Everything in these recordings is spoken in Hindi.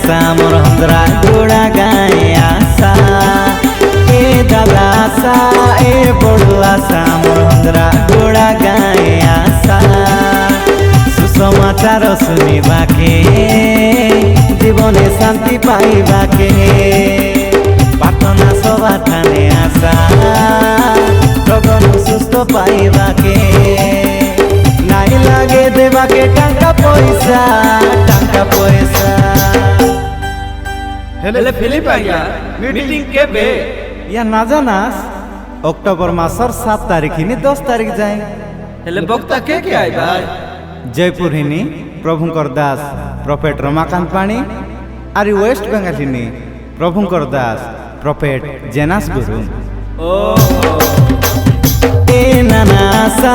आशा मोर हंदरा गोड़ा गाए आशा ए दादा आशा ए बड़ो आशा मोर हंदरा गोड़ा गाए आशा सुसमाचार शुनिबाके जीवने शांति पाइबाके प्रार्थना सभा थाने आशा प्रभु सुस्थ पाइबाके नाई लागे देबाके टाका पैसा हेले फिलिप आज्ञा मीटिंग केबे या ना जानास अक्टोबर मासर 7 तारीख हिनी 10 तारीख जाए हेले बक्ता के आइबा जयपुर हिनी प्रभुंकर दास प्रोफेट रमाकांत पाणी आरी वेस्ट बेंगल हिनी प्रभुंकर दास प्रोफेट जेनास गुरु ओ ए नाना आशा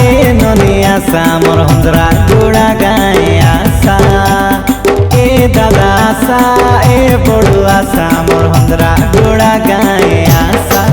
ए ननी आशा मोर हंदरा गोड़ा गाए आशा ए दादा आशा ए बड़ो आशा मोर हंदरा गोड़ा गाए आशा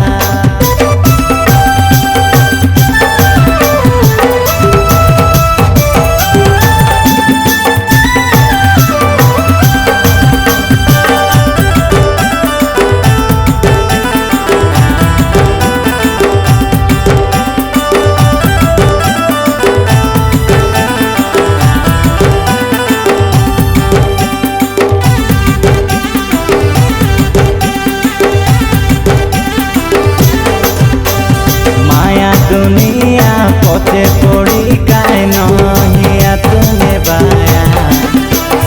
दुनिया पथे पड़ी काए नहिया तुम्हें बाया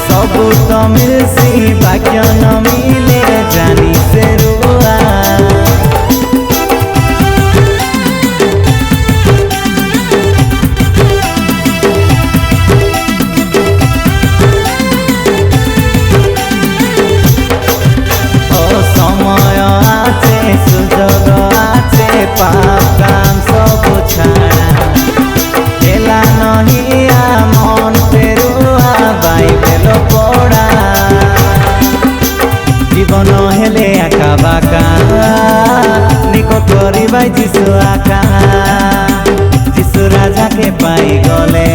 सबू तो मिलसी भाग्य न मिले जानी से रुआ ओ समय आछे सुजोग आछे पाप काम सब छाड़ा खेला नहिया मन पेरुआ बाइबेल पढ़ा जीवन हेले आका बाका निकट करिबाई जीशु आका जीशु राजा के पाई गले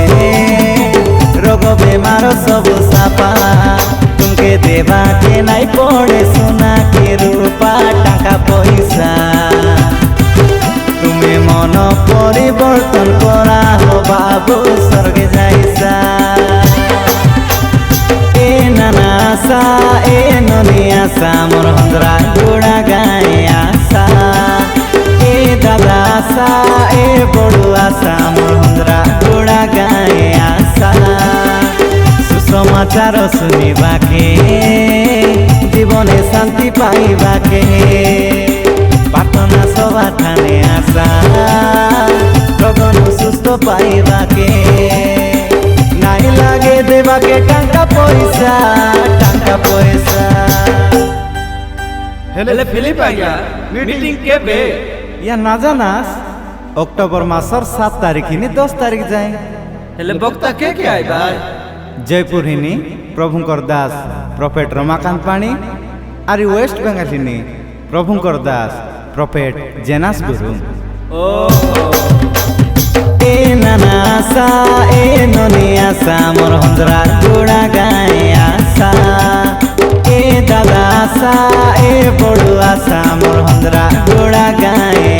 रोग बेमार सब सापा तुमके देवा के नाई पड़े सोना के रूपा टाका पैसा तुम्हें मन परिवर्तन करा हो बाबू स्वर्गे जाइसा ए नाना आशा ए ननी आशा मोर हंदरा गोड़ा गाए आशा ए दादा आशा ए बड़ो आशा मोर हंदरा गोड़ा गाए आशा सुसमाचार शुनिबाके जीवने शांति पाइबाके प्रार्थना सभा थाने आशा प्रभु सुस्थ पाइबाके नाई लागे देबाके टाका पैसा हेले फिलिप आज्ञा मीटिंग केबे या ना जानास अक्टोबर मासर 7 तारीख हिनी 10 तारीख जाए हेले बक्ता के आइबा जयपुर हिनी प्रभुंकर दास प्रोफेट रमाकांत पाणी आरी वेस्ट बेंगल हिनी प्रभुंकर दास प्रोफेट जेनास गुरु ओ ए नाना आशा ए ननी आशा मोर हंदरा गोड़ा गाए आशा ए दादा आशा ए बड़ो आशा मोर हंदरा गोड़ा गाए